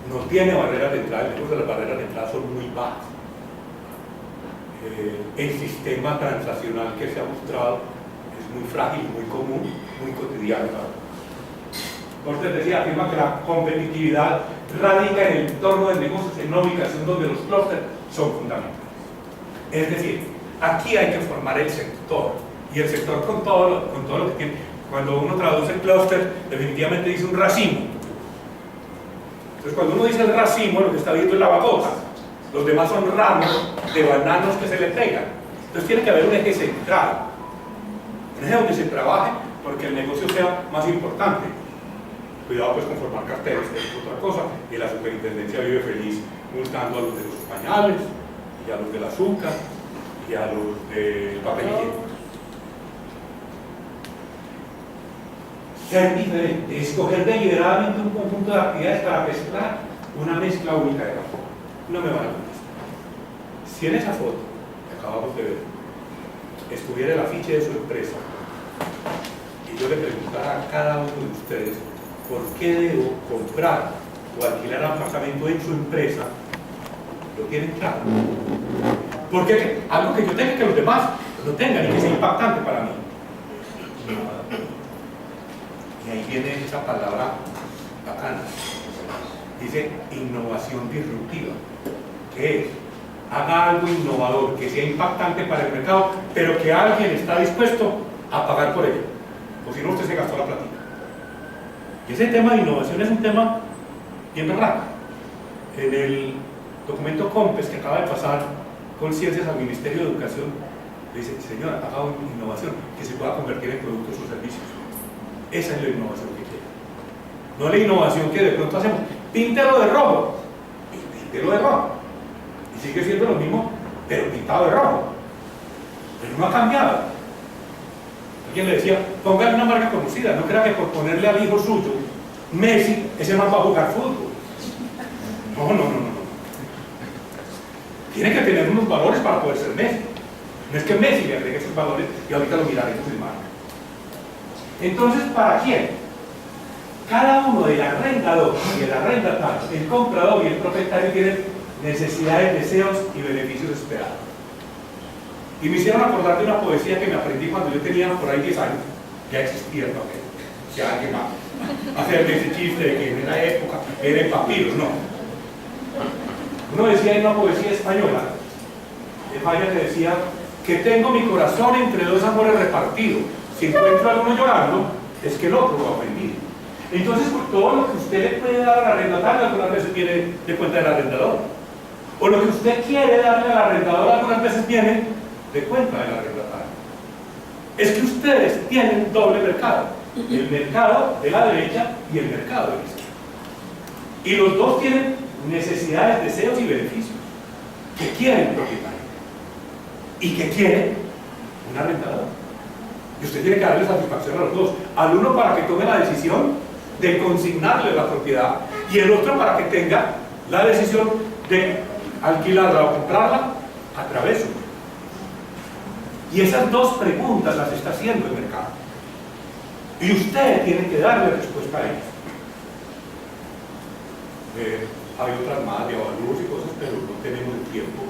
No tiene barreras de entrada, el de las barreras de entrada son muy bajas. El sistema transaccional que se ha mostrado es muy frágil, muy común, muy cotidiano. Usted decía, afirma que la competitividad radica en el entorno de negocios, en una ubicación donde los clústeres son fundamentales. Es decir, aquí hay que formar el sector, y el sector con todo lo que tiene. Cuando uno traduce el clúster, definitivamente dice un racimo. Entonces, cuando uno dice el racimo, lo que está viendo es la bagota. Los demás son ramos de bananos que se le pegan. Entonces, tiene que haber un eje central, un eje donde se trabaje porque el negocio sea más importante. Cuidado pues con formar carteles, que es otra cosa, y la superintendencia vive feliz multando a los de los pañales, y a los del azúcar, y a los del papel higiénico. Ser diferente, escoger deliberadamente un conjunto de actividades para mezclar una mezcla única de valor. No me van a contestar. Si en esa foto que acabamos de ver estuviera el afiche de su empresa y yo le preguntara a cada uno de ustedes por qué debo comprar o alquilar apartamento en su empresa, lo tienen claro. Porque algo que yo tenga que los demás lo tengan y que sea impactante para mí. Y ahí viene esa palabra bacana. Dice innovación disruptiva. ¿Qué es? Haga algo innovador, que sea impactante para el mercado, pero que alguien está dispuesto a pagar por ello. O si no, usted se gastó la platita. Y ese tema de innovación es un tema bien berraco. En el documento COMPES que acaba de pasar con Ciencias al Ministerio de Educación, dice: señora, haga una innovación que se pueda convertir en productos o servicios. Esa es la innovación que quiere. No la innovación que de pronto hacemos: píntelo de rojo, y píntelo de rojo. Y sigue siendo lo mismo, pero pintado de rojo. Pero no ha cambiado. Alguien le decía: póngale una marca conocida. No crea que por ponerle al hijo suyo Messi, ese man va a jugar fútbol. No. Tiene que tener unos valores para poder ser Messi. No es que Messi le agregue esos valores y ahorita lo miraremos en marca. Entonces, ¿para quién? Cada uno del arrendador y el arrendatario, el comprador y el propietario tienen necesidades, deseos y beneficios esperados. Y me hicieron acordar de una poesía que me aprendí cuando yo tenía por ahí 10 años. Ya existía el papel. Si alguien va a hacerme ese chiste de que en la época era el papiro, no. Uno decía en una poesía española, de Falla, que decía que tengo mi corazón entre dos amores repartidos. Si encuentro a uno llorando, es que el otro lo ha ofendido. Entonces, por todo lo que usted le puede dar al arrendatario, algunas veces viene de cuenta del arrendador. O lo que usted quiere darle al arrendador, algunas veces viene de cuenta del arrendatario. Es que ustedes tienen doble mercado: el mercado de la derecha y el mercado de la izquierda. Y los dos tienen necesidades, deseos y beneficios. ¿Qué quiere el propietario? ¿Y qué quiere un arrendador? Y usted tiene que darle satisfacción a los dos. Al uno para que tome la decisión de consignarle la propiedad, y el otro para que tenga la decisión de alquilarla o comprarla a través suyo. Y esas dos preguntas las está haciendo el mercado. Y usted tiene que darle respuesta a ellas. Hay otras más de avalúos y cosas, pero no tenemos el tiempo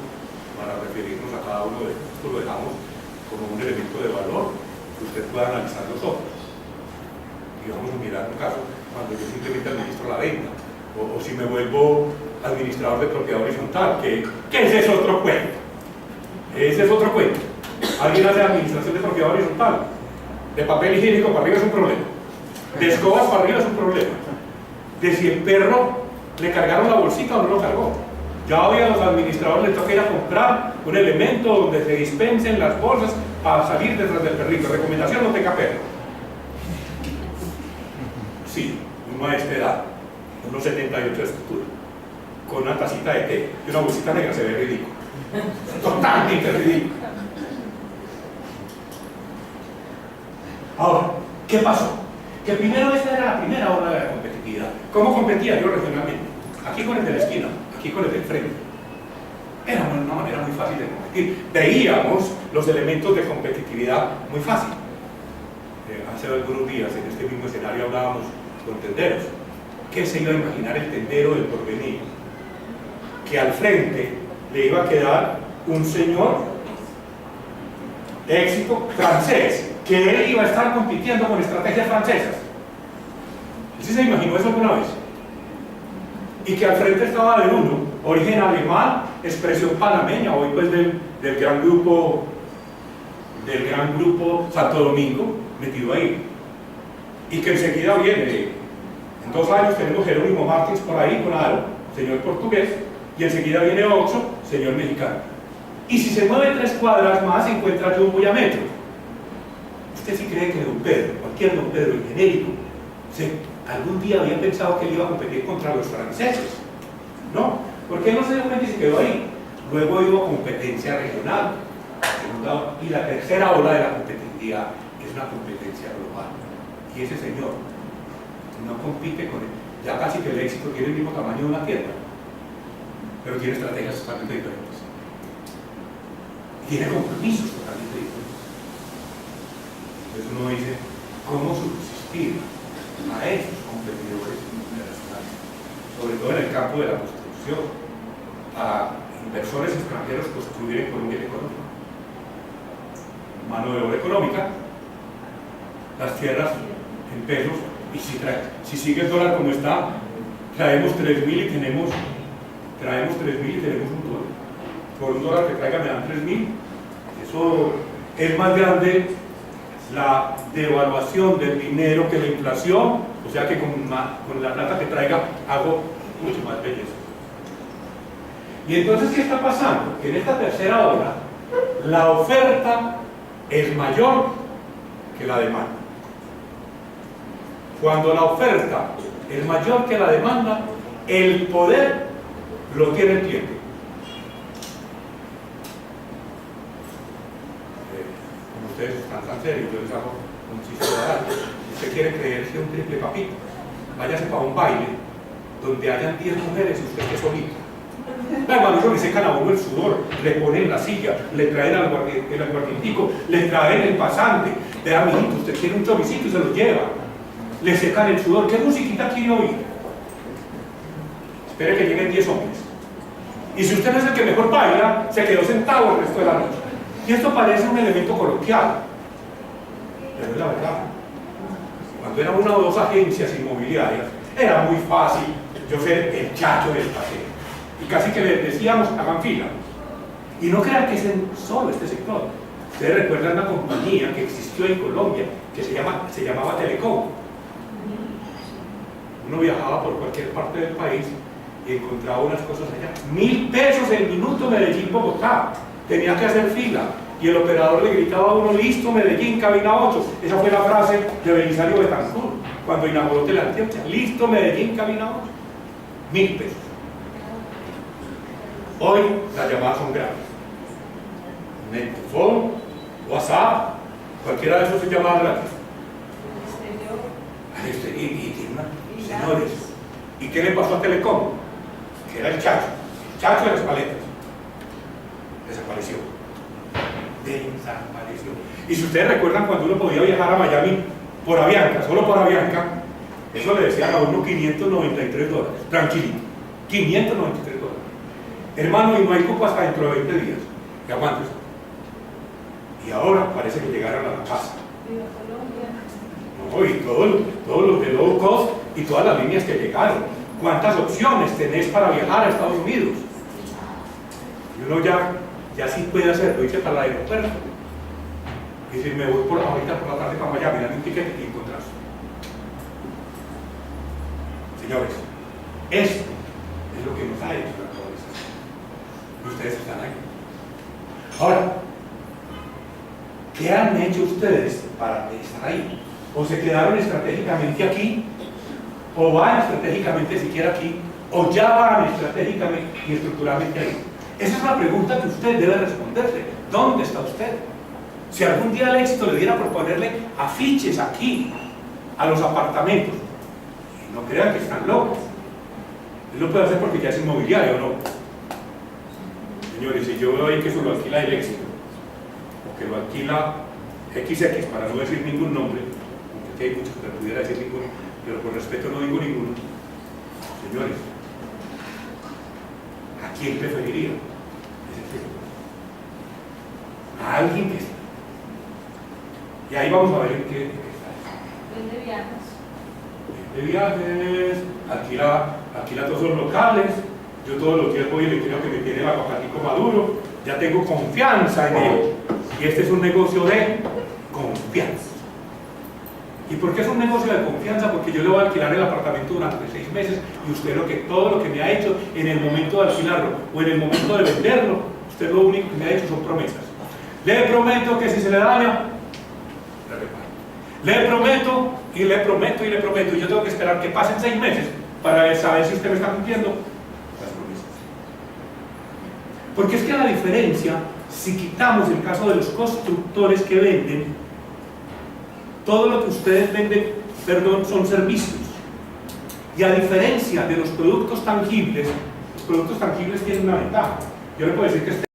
para referirnos a cada uno de estos. Esto lo dejamos como un elemento de valor que usted pueda analizar los otros. Y vamos a mirar un caso cuando yo simplemente administro la venta, o si me vuelvo administrador de propiedad horizontal, que ese es otro cuento. Ese es otro cuento. Alguien hace administración de propiedad horizontal, de papel higiénico para arriba es un problema, de escobas para arriba es un problema. de si el perro le cargaron la bolsita o no lo cargó. Ya hoy a los administradores les toca ir a comprar un elemento donde se dispensen las bolsas para salir detrás del perrito. Recomendación: no tenga perro. Sí, uno a esta edad, unos 78 de estatura, con una tacita de té y una bolsita negra, se ve ridículo. Totalmente ridículo. Ahora, ¿qué pasó? Que primero esta era la primera ola de la competitividad. ¿Cómo competía yo regionalmente? Aquí con el de la esquina, aquí con el del frente. Era una manera muy fácil de competir. Veíamos los elementos de competitividad muy fácil. Hace algunos días en este mismo escenario hablábamos con tenderos. ¿Qué se iba a imaginar el tendero del porvenir? Que al frente le iba a quedar un señor de éxito francés, que él iba a estar compitiendo con estrategias francesas. ¿Sí se imaginó eso alguna vez? Y que al frente estaba de uno, origen alemán, expresión panameña, hoy pues del gran grupo Santo Domingo, metido ahí. Y que enseguida viene, en 2 años tenemos Jerónimo Martins por ahí, con Aro, señor portugués, y enseguida viene Oxo, señor mexicano. Y si se mueve 3 cuadras más, se encuentra Jumbo y Ametro. ¿Usted sí cree que don Pedro, cualquier don Pedro, el genérico, algún día había pensado que él iba a competir contra los franceses? No, porque él no se dio cuenta y se quedó ahí. Luego hubo competencia regional, y la tercera ola de la competitividad es una competencia global. Y ese señor no compite con él. Ya casi que el éxito tiene el mismo tamaño de una tierra, pero tiene estrategias totalmente diferentes. Tiene compromisos totalmente diferentes. Entonces uno dice, ¿cómo subsistir a esos competidores internacionales? Sobre todo en el campo de la construcción, a inversores extranjeros construir economía económica, mano de obra económica, las tierras en pesos, y si sigue el dólar como está, traemos 3.000 y tenemos un dólar. Por un dólar que traiga me dan 3.000. Eso es más grande la devaluación del dinero que la inflación, o sea que con la plata que traiga hago mucho más belleza. Y entonces, ¿qué está pasando? Que en esta tercera ola la oferta es mayor que la demanda. Cuando la oferta es mayor que la demanda, el poder lo tiene el cliente. Como ustedes están tan serios, yo les hago un chiste barato. Usted quiere creerse un triple papito, váyase para un baile donde hayan 10 mujeres y usted esté solito. Hermano, le secan a uno el sudor, le ponen la silla, le traen el aguardientico, le traen el pasante, le dan mijito, usted quiere un choricito y se lo lleva, le secan el sudor. ¿Qué musiquita quiere oír? Espere que lleguen 10 hombres. Y si usted no es el que mejor baila, se quedó sentado el resto de la noche. Y esto parece un elemento coloquial, pero es la verdad. Cuando eran 1 o 2 agencias inmobiliarias, era muy fácil yo ser el chacho del paseo. Y casi que les decíamos, hagan fila. Y no crean que es solo este sector. Ustedes recuerdan una compañía que existió en Colombia, que se llamaba Telecom. Uno viajaba por cualquier parte del país y encontraba unas cosas allá. 1.000 pesos el minuto Medellín-Bogotá. Tenía que hacer fila. Y el operador le gritaba a uno, listo Medellín, cabina 8. Esa fue la frase de Belisario Betancourt cuando inauguró Teleantioquia. Listo Medellín, cabina 8. 1.000 pesos. Hoy las llamadas son gratis. Netfone, WhatsApp, cualquiera de esos es llamadas gratis. Y tiene una, señores, ¿y qué le pasó a Telecom? Que era el chacho de las paletas. Desapareció. Y si ustedes recuerdan cuando uno podía viajar a Miami por Avianca, solo por Avianca, eso le decían a uno $593, tranquilito, $593. Hermano, y no hay cupo hasta dentro de 20 días. ¿Qué aguantes? Y ahora parece que llegaron a la casa. No, y todos los de low cost y todas las líneas que llegaron. ¿Cuántas opciones tenés para viajar a Estados Unidos? Y uno ya sí puede hacerlo, irse para el aeropuerto. Y decir, me voy ahorita por la tarde para Miami, dame un ticket y encontrás. ¿Sí? Señores, esto es lo que nos ha hecho la globalización. Y ustedes están ahí. Ahora, ¿qué han hecho ustedes para estar ahí? ¿O se quedaron estratégicamente aquí? ¿O van estratégicamente siquiera aquí? ¿O ya van estratégicamente y estructuralmente ahí? Esa es una pregunta que usted debe responderse. ¿Dónde está usted? Si algún día el éxito le diera por ponerle afiches aquí, a los apartamentos, no crean que están locos. Él lo puede hacer porque ya es inmobiliario, ¿no? Señores, si yo veo ahí que eso lo alquila el éxito, o que lo alquila XX, para no decir ningún nombre, aunque aquí hay muchos que pudiera decir ninguno, pero por respeto no digo ninguno. Señores, ¿a quién preferiría? A alguien que está. Y ahí vamos a ver en qué está. Vende viajes. De viajes, alquila todos los locales. Yo todos los días voy y le quiero que me tiene el aguacatico maduro. Ya tengo confianza en él. Y este es un negocio de confianza. ¿Y por qué es un negocio de confianza? Porque yo le voy a alquilar el apartamento durante 6 meses y usted todo lo que me ha hecho en el momento de alquilarlo o en el momento de venderlo, usted lo único que me ha hecho son promesas. Le prometo que si se le daña, le reparo. Le prometo y le prometo y le prometo. Y yo tengo que esperar que pasen 6 meses para saber si usted me está cumpliendo las promesas. Porque es que la diferencia, si quitamos el caso de los constructores que venden, todo lo que ustedes venden, son servicios. Y a diferencia de los productos tangibles tienen una ventaja. Yo le puedo decir que